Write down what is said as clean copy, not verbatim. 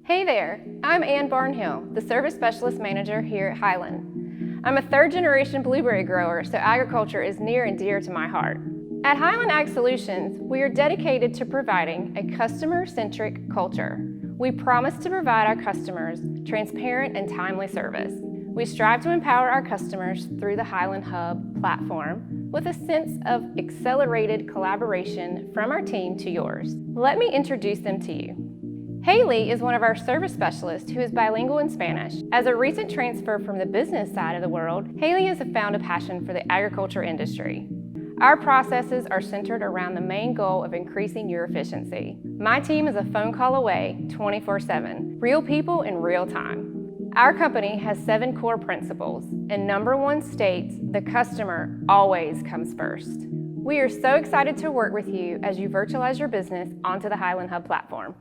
Hey there, I'm Ann Barnhill, the Service Specialist Manager here at Highland. I'm a third-generation blueberry grower, so agriculture is near and dear to my heart. At Highland Ag Solutions, we are dedicated to providing a customer-centric culture. We promise to provide our customers transparent and timely service. We strive to empower our customers through the Highland Hub platform with a sense of accelerated collaboration from our team to yours. Let me introduce them to you. Haley is one of our service specialists who is bilingual in Spanish. As a recent transfer from the business side of the world, Haley has found a passion for the agriculture industry. Our processes are centered around the main goal of increasing your efficiency. My team is a phone call away 24/7, real people in real time. Our company has 7 core principles, and number 1 states the customer always comes first. We are so excited to work with you as you virtualize your business onto the Highland Hub platform.